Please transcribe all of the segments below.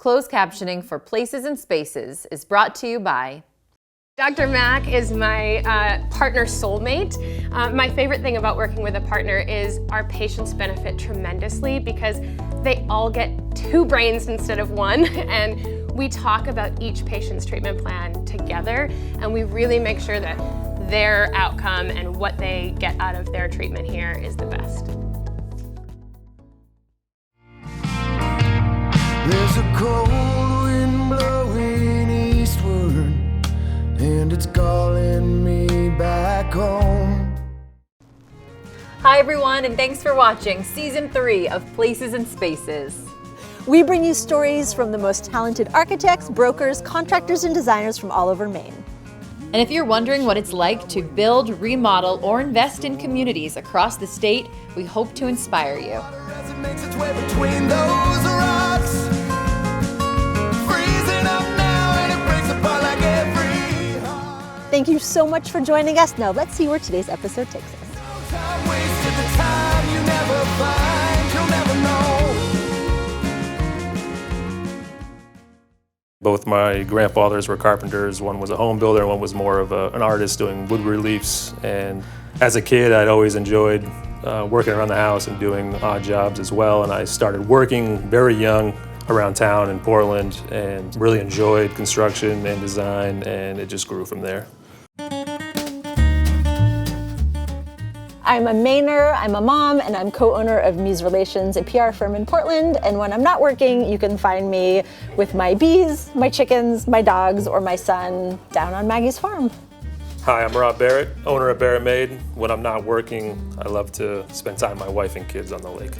Closed captioning for Places and Spaces is brought to you by Dr. Mack is my partner soulmate. My favorite thing about working with a partner is our patients benefit tremendously because they all get 2 brains instead of 1, and we talk about each patient's treatment plan together, and we really make sure that their outcome and what they get out of their treatment here is the best. There's a cold wind blowing eastward, and it's calling me back home. Hi everyone, and thanks for watching Season 3 of Places and Spaces. We bring you stories from the most talented architects, brokers, contractors, and designers from all over Maine. And if you're wondering what it's like to build, remodel, or invest in communities across the state, we hope to inspire you. Thank you so much for joining us. Now let's see where today's episode takes us. Both my grandfathers were carpenters. One was a home builder and one was more of an artist doing wood reliefs. And as a kid, I'd always enjoyed working around the house and doing odd jobs as well. And I started working very young around town in Portland and really enjoyed construction and design, and it just grew from there. I'm a Mainer, I'm a mom, and I'm co-owner of Mies Relations, a PR firm in Portland. And when I'm not working, you can find me with my bees, my chickens, my dogs, or my son down on Maggie's farm. Hi, I'm Rob Barrett, owner of Barrett Made. When I'm not working, I love to spend time with my wife and kids on the lake.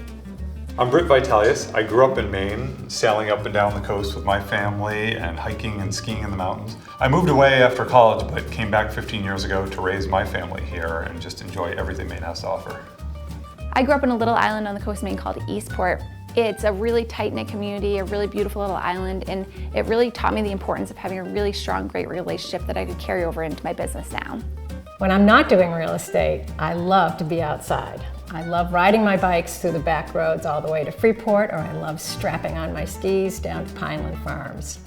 I'm Britt Vitalius. I grew up in Maine, sailing up and down the coast with my family and hiking and skiing in the mountains. I moved away after college, but came back 15 years ago to raise my family here and just enjoy everything Maine has to offer. I grew up in a little island on the coast of Maine called Eastport. It's a really tight-knit community, a really beautiful little island, and it really taught me the importance of having a really strong, great relationship that I could carry over into my business now. When I'm not doing real estate, I love to be outside. I love riding my bikes through the back roads all the way to Freeport, or I love strapping on my skis down to Pineland Farms.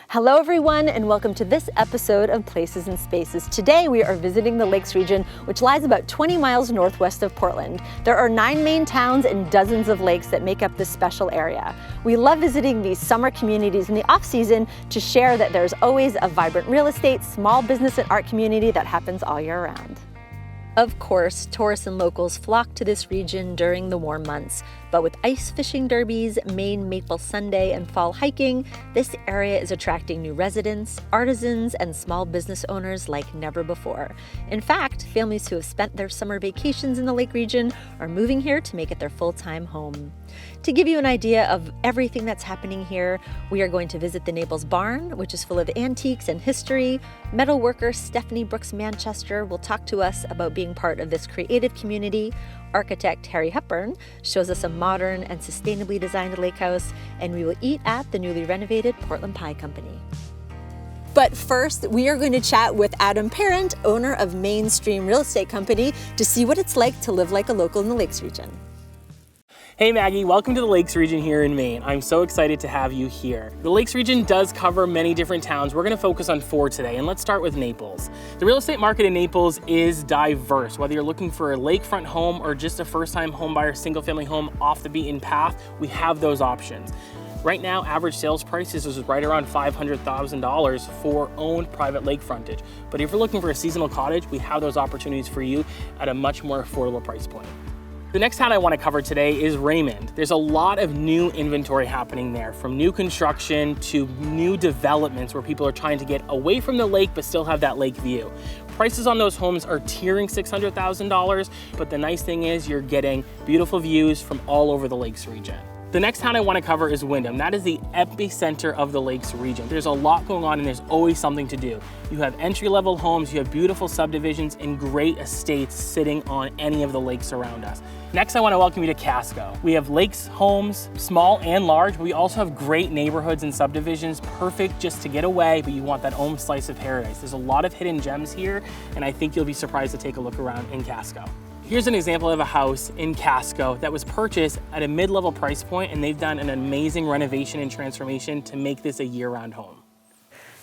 Hello everyone, and welcome to this episode of Places and Spaces. Today we are visiting the Lakes region, which lies about 20 miles northwest of Portland. There are 9 Maine towns and dozens of lakes that make up this special area. We love visiting these summer communities in the off-season to share that there's always a vibrant real estate, small business, and art community that happens all year round. Of course, tourists and locals flock to this region during the warm months, but with ice fishing derbies, Maine Maple Sunday, and fall hiking, this area is attracting new residents, artisans, and small business owners like never before. In fact, families who have spent their summer vacations in the lake region are moving here to make it their full-time home. To give you an idea of everything that's happening here, we are going to visit the Naples Barn, which is full of antiques and history. Metalworker Stephanie Brooks Manchester will talk to us about being part of this creative community. Architect Harry Hepburn shows us a modern and sustainably designed lake house, and we will eat at the newly renovated Portland Pie Company. But first, we are going to chat with Adam Parent, owner of Mainstream Real Estate Company, to see what it's like to live like a local in the Lakes region. Hey Maggie, welcome to the Lakes region here in Maine. I'm so excited to have you here. The Lakes region does cover many different towns. We're gonna focus on 4 today, and let's start with Naples. The real estate market in Naples is diverse. Whether you're looking for a lakefront home or just a first-time home buyer, single-family home off the beaten path, we have those options. Right now, average sales prices is right around $500,000 for owned private lake frontage. But if you're looking for a seasonal cottage, we have those opportunities for you at a much more affordable price point. The next town I want to cover today is Raymond. There's a lot of new inventory happening there, from new construction to new developments where people are trying to get away from the lake but still have that lake view. Prices on those homes are tiering $600,000, but the nice thing is you're getting beautiful views from all over the Lakes region. The next town I want to cover is Windham. That is the epicenter of the Lakes region. There's a lot going on and there's always something to do. You have entry-level homes, you have beautiful subdivisions, and great estates sitting on any of the lakes around us. Next, I want to welcome you to Casco. We have lakes homes, small and large, but we also have great neighborhoods and subdivisions, perfect just to get away, but you want that own slice of paradise. There's a lot of hidden gems here, and I think you'll be surprised to take a look around in Casco. Here's an example of a house in Casco that was purchased at a mid-level price point, and they've done an amazing renovation and transformation to make this a year-round home.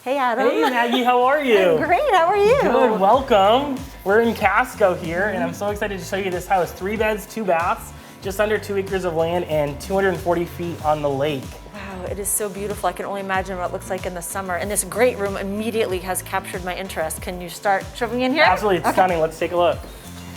Hey, Adam. Hey, Maggie, how are you? I'm great, how are you? Good, welcome. We're in Casco here, and I'm so excited to show you this house. 3 beds, 2 baths, just under 2 acres of land, and 240 feet on the lake. Wow, it is so beautiful. I can only imagine what it looks like in the summer. And this great room immediately has captured my interest. Can you start showing in here? Absolutely, it's stunning. Let's take a look.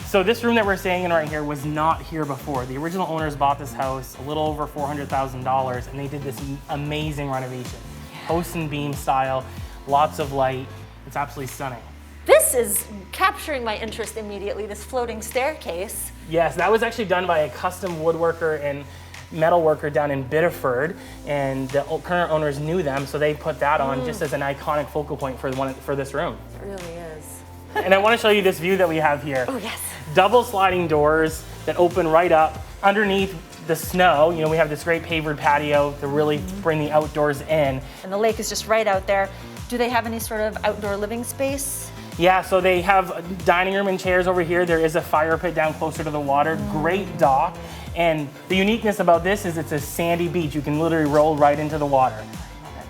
So this room that we're staying in right here was not here before. The original owners bought this house a little over $400,000, and they did this amazing renovation. Post and beam style, lots of light. It's absolutely stunning. This is capturing my interest immediately, this floating staircase. Yes, that was actually done by a custom woodworker and metal worker down in Biddeford, and the current owners knew them, so they put that on just as an iconic focal point for this room. It really is. And I want to show you this view that we have here. Oh, yes. Double sliding doors that open right up. Underneath the snow, you know, we have this great pavered patio to really bring the outdoors in. And the lake is just right out there. Do they have any sort of outdoor living space? Yeah, so they have a dining room and chairs over here. There is a fire pit down closer to the water. Great dock. And the uniqueness about this is it's a sandy beach. You can literally roll right into the water.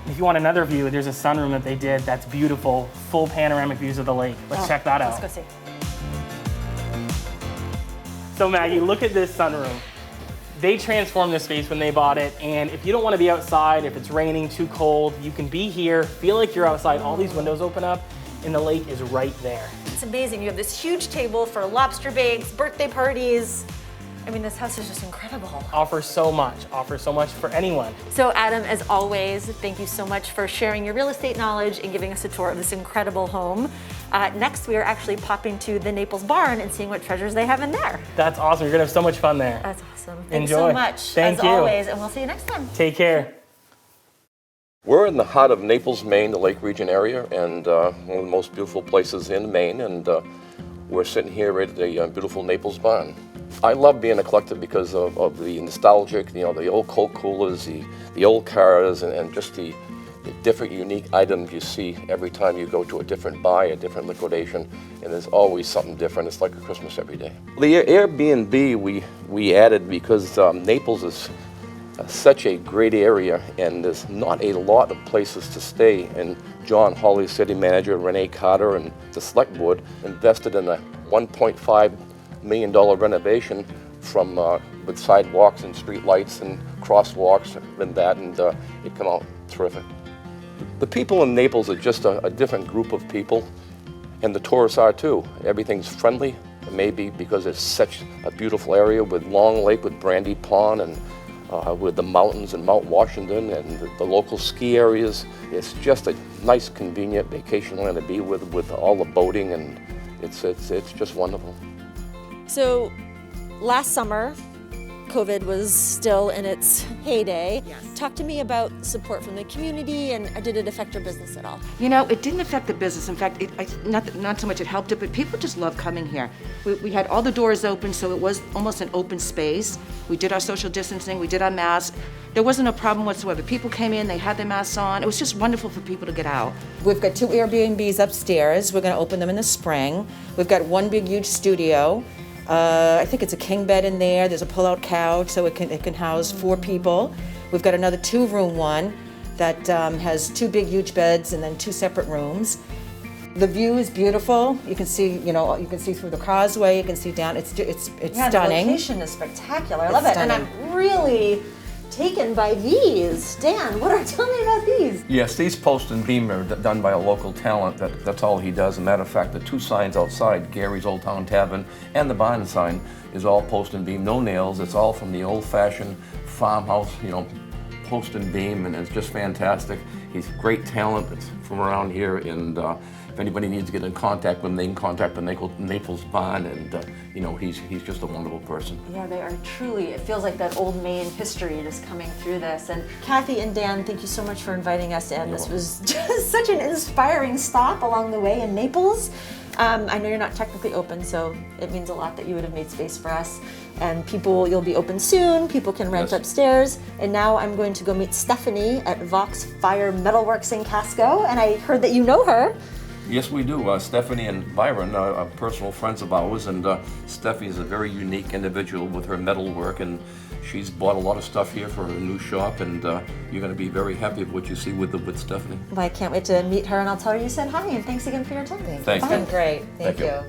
If you want another view, there's a sunroom that they did that's beautiful, full panoramic views of the lake. Let's check that out. Let's go see. So Maggie, look at this sunroom. They transformed this space when they bought it, and if you don't want to be outside, if it's raining, too cold, you can be here, feel like you're outside. All these windows open up, and the lake is right there. It's amazing. You have this huge table for lobster bakes, birthday parties. I mean, this house is just incredible. Offers so much for anyone. So Adam, as always, thank you so much for sharing your real estate knowledge and giving us a tour of this incredible home. Next, we are actually popping to the Naples Barn and seeing what treasures they have in there. That's awesome. You're gonna have so much fun there. That's awesome. Thanks Enjoy. so much, Thank as you. always, and we'll see you next time. Take care. We're in the heart of Naples, Maine, the Lake Region area, and one of the most beautiful places in Maine, and we're sitting here at the beautiful Naples Barn. I love being a collector because of the nostalgic, you know, the old Coke coolers, the old cars, and just the different unique items you see every time you go to a different buy, a different liquidation, and there's always something different. It's like a Christmas every day. The Airbnb we added because Naples is such a great area, and there's not a lot of places to stay. And John Hawley, city manager, Renee Carter, and the select board invested in a $1.5 million renovation from with sidewalks and street lights and crosswalks and that, and it came out terrific. The people in Naples are just a different group of people, and the tourists are too. Everything's friendly, maybe because it's such a beautiful area with Long Lake, with Brandy Pond, and with the mountains and Mount Washington and the local ski areas. It's just a nice, convenient vacation land to be with all the boating, and it's just wonderful. So last summer, COVID was still in its heyday. Yes. Talk to me about support from the community, and did it affect your business at all? You know, it didn't affect the business. In fact, not so much it helped it, but people just love coming here. We had all the doors open, so it was almost an open space. We did our social distancing, we did our masks. There wasn't a problem whatsoever. People came in, they had their masks on. It was just wonderful for people to get out. We've got 2 Airbnbs upstairs. We're gonna open them in the spring. We've got 1 big, huge studio. I think it's a king bed in there. There's a pull-out couch, so it can house 4 people. We've got another 2-room one that has 2 big, huge beds and then 2 separate rooms. The view is beautiful. You can see, you can see through the causeway. You can see down. It's Yeah, stunning. the location is spectacular. I love It's it, and stunning. I'm really taken by these. Dan, tell me about these? Yes, these post and beam are done by a local talent. That's all he does. As a matter of fact, the 2 signs outside, Gary's Old Town Tavern and the Barn sign, is all post and beam, no nails. It's all from the old-fashioned farmhouse, post and beam, and it's just fantastic. He's great talent. It's from around here, and if anybody needs to get in contact with him, they can contact the Naples Barn, and he's just a wonderful person. Yeah, they are truly, it feels like that old Maine history just coming through this. And Kathy and Dan, thank you so much for inviting us in. This was just such an inspiring stop along the way in Naples. I know you're not technically open, so it means a lot that you would have made space for us. And you'll be open soon, people can rent upstairs. And now I'm going to go meet Stephanie at Vox Fire Metalworks in Casco, and I heard that you know her. Yes, we do. Stephanie and Byron are personal friends of ours, and Stephanie is a very unique individual with her metal work, and she's bought a lot of stuff here for her new shop, and you're going to be very happy with what you see with Stephanie. Well, I can't wait to meet her, and I'll tell her you said hi, and thanks again for your time. Thanks. It's been great. Thank you.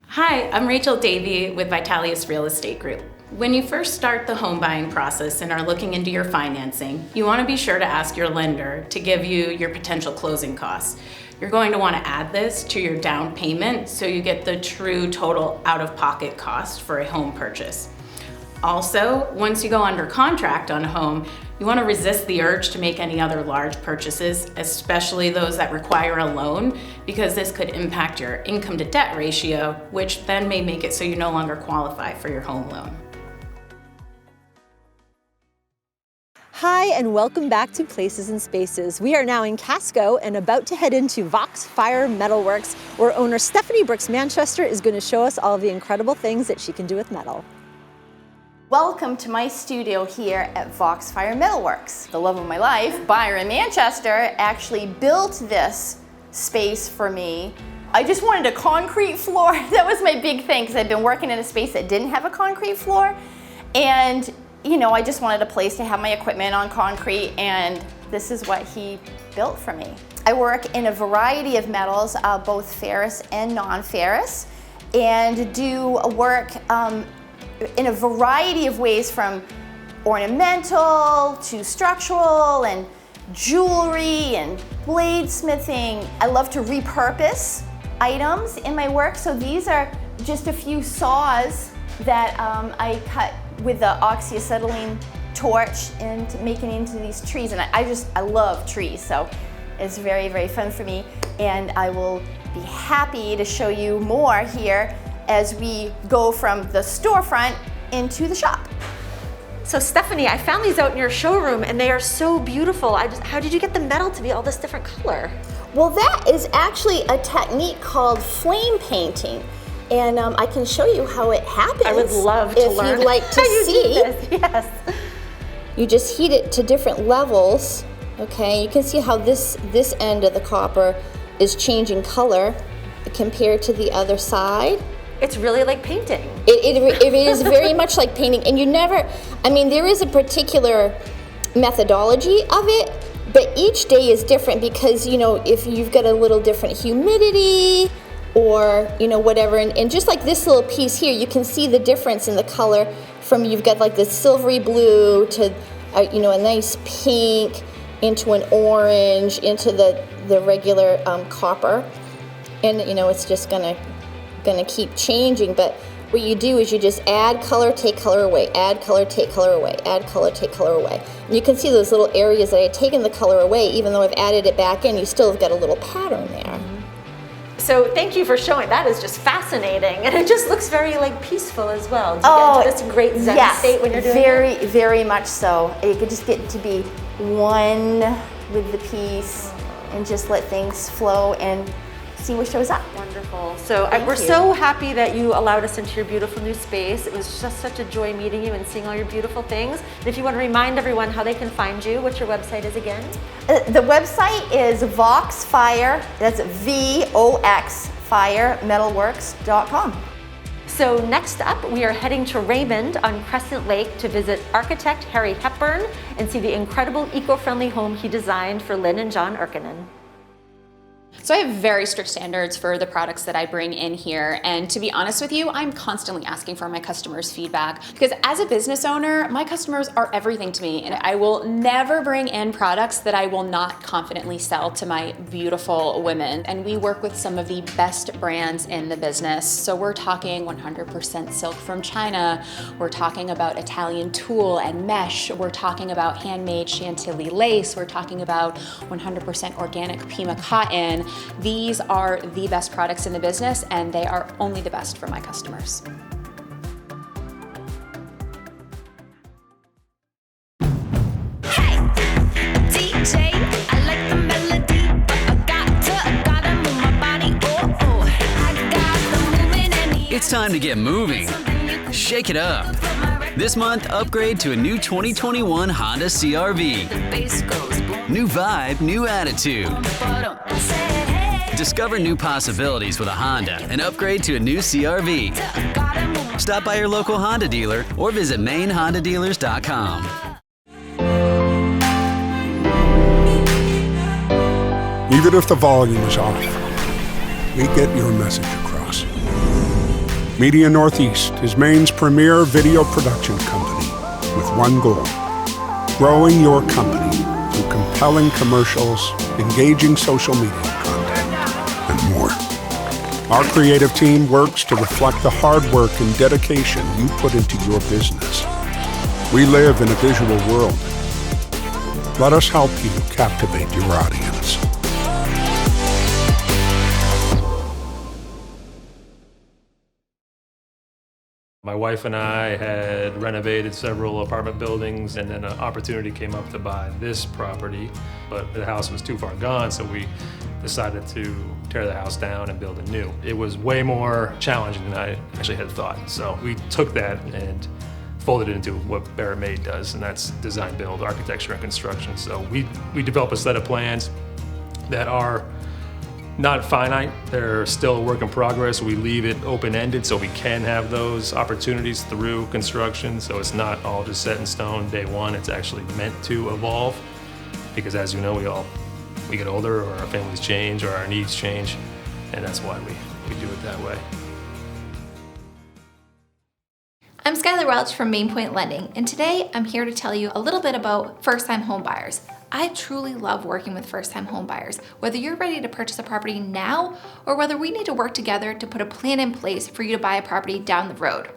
Hi, I'm Rachel Davey with Vitalius Real Estate Group. When you first start the home buying process and are looking into your financing, you want to be sure to ask your lender to give you your potential closing costs. You're going to want to add this to your down payment so you get the true total out-of-pocket cost for a home purchase. Also, once you go under contract on a home, you want to resist the urge to make any other large purchases, especially those that require a loan, because this could impact your income to debt ratio, which then may make it so you no longer qualify for your home loan. Hi, and welcome back to Places and Spaces. We are now in Casco and about to head into Vox Fire Metalworks, where owner Stephanie Brooks Manchester is going to show us all of the incredible things that she can do with metal. Welcome to my studio here at Vox Fire Metalworks. The love of my life, Byron Manchester, actually built this space for me. I just wanted a concrete floor. That was my big thing, because I've been working in a space that didn't have a concrete floor. And you know, I just wanted a place to have my equipment on concrete, and this is what he built for me. I work in a variety of metals, both ferrous and non-ferrous, and do work in a variety of ways, from ornamental to structural and jewelry and bladesmithing. I love to repurpose items in my work, so these are just a few saws that I cut with the oxyacetylene torch and making into these trees. And I love trees, so it's very, very fun for me. And I will be happy to show you more here as we go from the storefront into the shop. So Stephanie, I found these out in your showroom and they are so beautiful. How did you get the metal to be all this different color? Well, that is actually a technique called flame painting. And I can show you how it happens. I would love to learn if you'd like to how you see. do this. Yes. You just heat it to different levels. Okay, you can see how this end of the copper is changing color compared to the other side. It's really like painting. It is very much like painting, and you never, I mean, there is a particular methodology of it, but each day is different because, you know, if you've got a little different humidity, or you know, whatever, and just like this little piece here, you can see the difference in the color from, you've got like the silvery blue to you know, a nice pink, into an orange, into the regular copper, and you know, it's just gonna keep changing. But what you do is you just add color, take color away, add color, take color away, add color, take color away. And you can see those little areas that I had taken the color away, even though I've added it back in, you still have got a little pattern there. So thank you for showing. That is just fascinating, and it just looks very like peaceful as well. Do you get into this great zen state when you're doing it? Very much so. You could just get to be one with the piece and just let things flow and see what shows up. Wonderful. So we're so happy that you allowed us into your beautiful new space. It was just such a joy meeting you and seeing all your beautiful things. And if you want to remind everyone how they can find you, what your website is again? The website is Vox Fire, that's VOX Fire Metalworks.com. So next up, we are heading to Raymond on Crescent Lake to visit architect Harry Hepburn and see the incredible eco-friendly home he designed for Lynn and John Erkinen. So I have very strict standards for the products that I bring in here, and to be honest with you, I'm constantly asking for my customers' feedback, because as a business owner, my customers are everything to me, and I will never bring in products that I will not confidently sell to my beautiful women. And we work with some of the best brands in the business. So we're talking 100% silk from China, we're talking about Italian tulle and mesh, we're talking about handmade Chantilly lace, we're talking about 100% organic Pima cotton. These are the best products in the business, and they are only the best for my customers. Hey, DJ, I like the melody, but I gotta move my body. I got the moving and It's time to get moving. Shake it up. This month, upgrade to a new 2021 Honda CR-V. New vibe, new attitude. Discover new possibilities with a Honda and upgrade to a new CR-V. Stop by your local Honda dealer or visit MaineHondaDealers.com. Even if the volume is off, we get your message across. Media Northeast is Maine's premier video production company with one goal: growing your company through compelling commercials, engaging social media content, and more. Our creative team works to reflect the hard work and dedication you put into your business. We live in a visual world. Let us help you captivate your audience. My wife and I had renovated several apartment buildings, and then an opportunity came up to buy this property, but the house was too far gone, so we decided to tear the house down and build it new. It was way more challenging than I actually had thought, so we took that and folded it into what Barrett Made does, and that's design, build, architecture, and construction. So we develop a set of plans that are not finite, they're still a work in progress. We leave it open-ended so we can have those opportunities through construction, so it's not all just set in stone day one. It's actually meant to evolve, because as you know, we get older, or our families change, or our needs change, and that's why we do it that way. I'm Skylar Welch from Main Point Lending, and today I'm here to tell you a little bit about first-time home buyers. I truly love working with first-time home buyers, whether you're ready to purchase a property now or whether we need to work together to put a plan in place for you to buy a property down the road.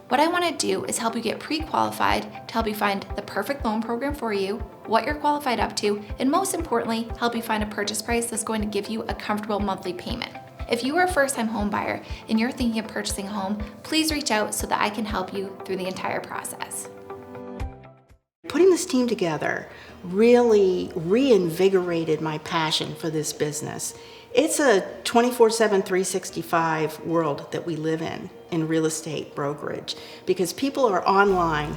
What I want to do is help you get pre-qualified to help you find the perfect loan program for you, what you're qualified up to, and most importantly, help you find a purchase price that's going to give you a comfortable monthly payment. If you are a first-time home buyer and you're thinking of purchasing a home, please reach out so that I can help you through the entire process. Putting this team together really reinvigorated my passion for this business. It's a 24/7, 365 world that we live in real estate brokerage, because people are online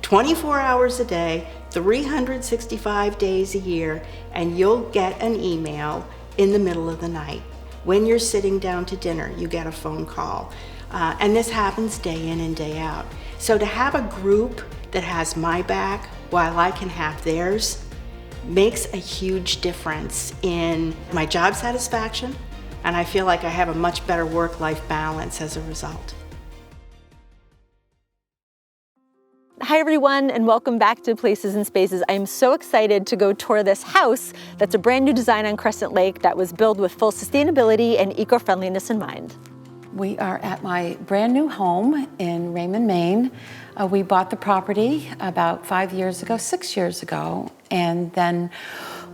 24 hours a day, 365 days a year, and you'll get an email in the middle of the night. When you're sitting down to dinner, you get a phone call. And this happens day in and day out. So to have a group that has my back while I can have theirs makes a huge difference in my job satisfaction, and I feel like I have a much better work-life balance as a result. Hi everyone, and welcome back to Places and Spaces. I am so excited to go tour this house that's a brand new design on Crescent Lake that was built with full sustainability and eco-friendliness in mind. We are at my brand new home in Raymond, Maine. We bought the property about 6 years ago, and then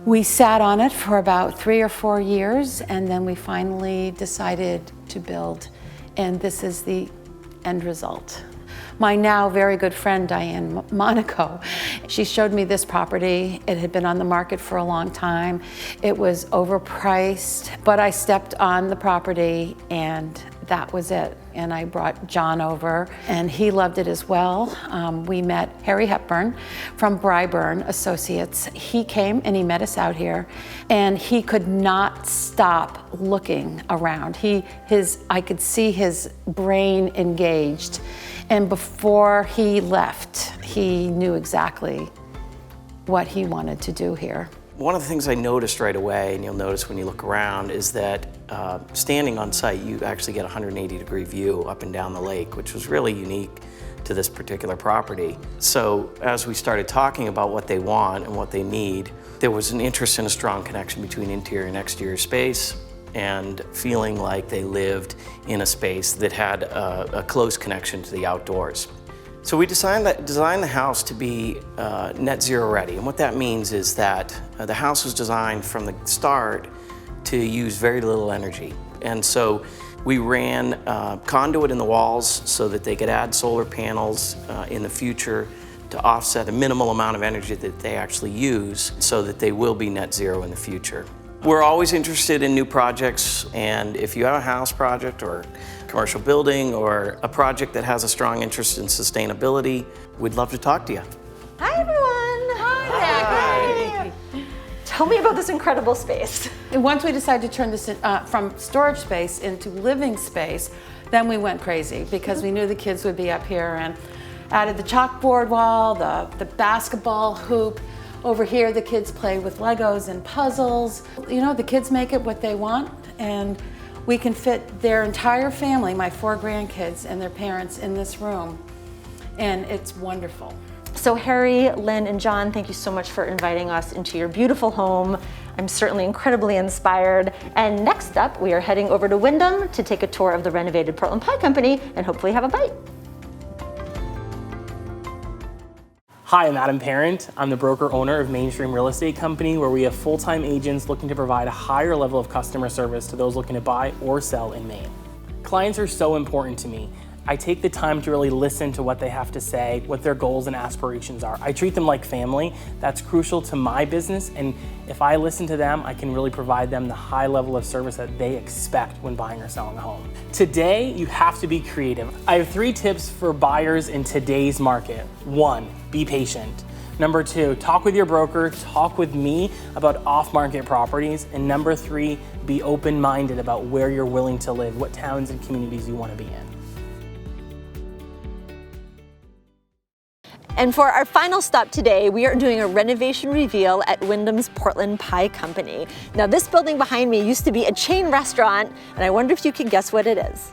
we sat on it for about 3 or 4 years, and then we finally decided to build, and this is the end result. My now very good friend, Diane Monaco, she showed me this property. It had been on the market for a long time. It was overpriced, but I stepped on the property and that was it. And I brought John over and he loved it as well. We met Harry Hepburn from Bryburn Associates. He came and he met us out here and he could not stop looking around. I could see his brain engaged. And before he left, he knew exactly what he wanted to do here. One of the things I noticed right away, and you'll notice when you look around, is that standing on site, you actually get a 180-degree view up and down the lake, which was really unique to this particular property. So as we started talking about what they want and what they need, there was an interest in a strong connection between interior and exterior space, and feeling like they lived in a space that had a close connection to the outdoors. So we designed the house to be net zero ready, and what that means is that the house was designed from the start to use very little energy. And so we ran conduit in the walls so that they could add solar panels in the future to offset a minimal amount of energy that they actually use so that they will be net zero in the future. We're always interested in new projects, and if you have a house project or commercial building or a project that has a strong interest in sustainability, we'd love to talk to you. Hi, everyone. Hi. Tell me about this incredible space. And once we decided to turn this from storage space into living space, then we went crazy because we knew the kids would be up here and added the chalkboard wall, the basketball hoop. Over here, the kids play with Legos and puzzles. You know, the kids make it what they want, and we can fit their entire family, my 4 grandkids and their parents, in this room, and it's wonderful. So Harry, Lynn, and John, thank you so much for inviting us into your beautiful home. I'm certainly incredibly inspired. And next up, we are heading over to Windham to take a tour of the renovated Portland Pie Company and hopefully have a bite. Hi, I'm Adam Parent. I'm the broker-owner of Mainstream Real Estate Company, where we have full-time agents looking to provide a higher level of customer service to those looking to buy or sell in Maine. Clients are so important to me. I take the time to really listen to what they have to say, what their goals and aspirations are. I treat them like family. That's crucial to my business, and if I listen to them, I can really provide them the high level of service that they expect when buying or selling a home. Today, you have to be creative. I have 3 tips for buyers in today's market. 1, be patient. Number 2, talk with your broker, talk with me about off-market properties. And number 3, be open-minded about where you're willing to live, what towns and communities you want to be in. And for our final stop today, we are doing a renovation reveal at Windham's Portland Pie Company. Now, this building behind me used to be a chain restaurant, and I wonder if you can guess what it is.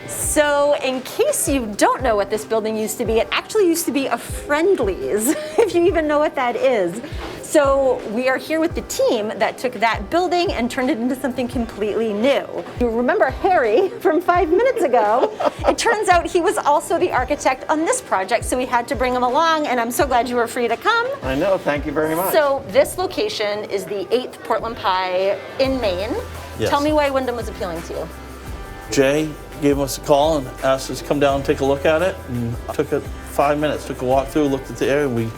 So in case you don't know what this building used to be, it actually used to be a Friendly's, if you even know what that is. So we are here with the team that took that building and turned it into something completely new. You remember Harry from 5 minutes ago? It turns out he was also the architect on this project, so we had to bring him along, and I'm so glad you were free to come. I know, thank you very much. So this location is the 8th Portland Pie in Maine. Yes. Tell me why Windham was appealing to you. Jay gave us a call and asked us to come down and take a look at it. And I took 5 minutes, took a walk through, looked at the area, and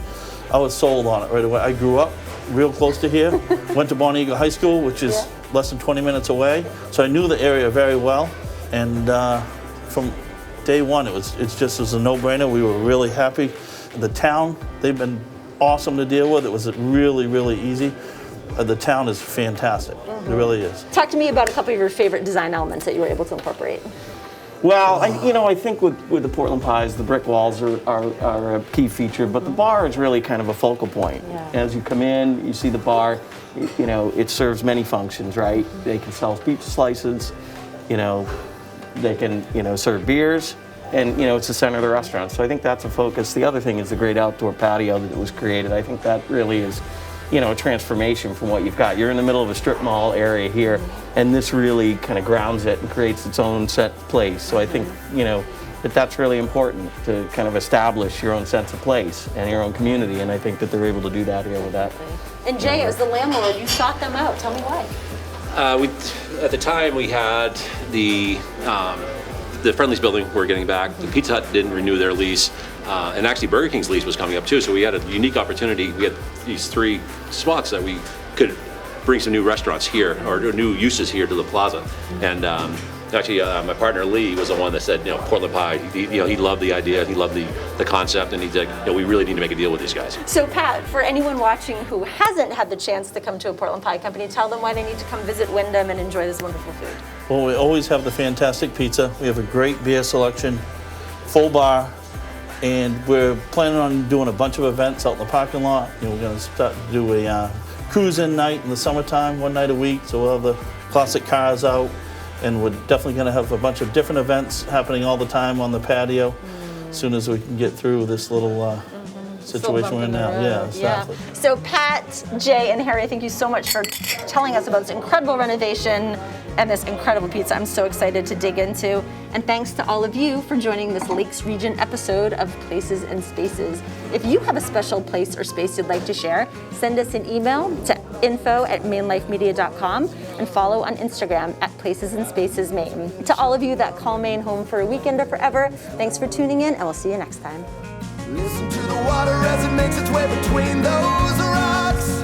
I was sold on it right away. I grew up real close to here, went to Bonnie Eagle High School, which is less than 20 minutes away. So I knew the area very well. And from day one, it just was a no-brainer. We were really happy. The town, they've been awesome to deal with. It was really, really easy. The town is fantastic. It really is. Talk to me about a couple of your favorite design elements that you were able to incorporate. Well, I think with the Portland Pies, the brick walls are a key feature, but the bar is really kind of a focal point. Yeah. As you come in, you see the bar, it serves many functions, right? They can sell pizza slices, they can, serve beers, and, it's the center of the restaurant. So I think that's a focus. The other thing is the great outdoor patio that was created. I think that really is, a transformation from what you've got. You're in the middle of a strip mall area here, and this really kind of grounds it and creates its own set place. So I think, that's really important to kind of establish your own sense of place and your own community, and I think that they're able to do that here with that. And Jay, as the landlord, you sought them out. Tell me why. At the time, we had the Friendly's building we're getting back. The Pizza Hut didn't renew their lease. And actually Burger King's lease was coming up too, so we had a unique opportunity. We had these 3 spots that we could bring some new restaurants here, or new uses here to the plaza. And actually my partner Lee was the one that said, Portland Pie, he loved the idea, he loved the concept, and he's like, we really need to make a deal with these guys. So Pat, for anyone watching who hasn't had the chance to come to a Portland Pie Company, tell them why they need to come visit Windham and enjoy this wonderful food. Well, we always have the fantastic pizza. We have a great beer selection, full bar, and we're planning on doing a bunch of events out in the parking lot. We're going to start to do a cruise-in night in the summertime, 1 night a week, so we'll have the classic cars out, and we're definitely going to have a bunch of different events happening all the time on the patio as soon as we can get through this little situation we're in now. Yeah, exactly. Yeah. So Pat, Jay, and Harry, thank you so much for telling us about this incredible renovation and this incredible pizza I'm so excited to dig into. And thanks to all of you for joining this Lakes Region episode of Places and Spaces. If you have a special place or space you'd like to share, send us an email to info@mainlifemedia.com and follow on Instagram @placesandsspacesmaine. To all of you that call Maine home for a weekend or forever, thanks for tuning in, and we'll see you next time. Listen to the water as it makes its way between those rocks.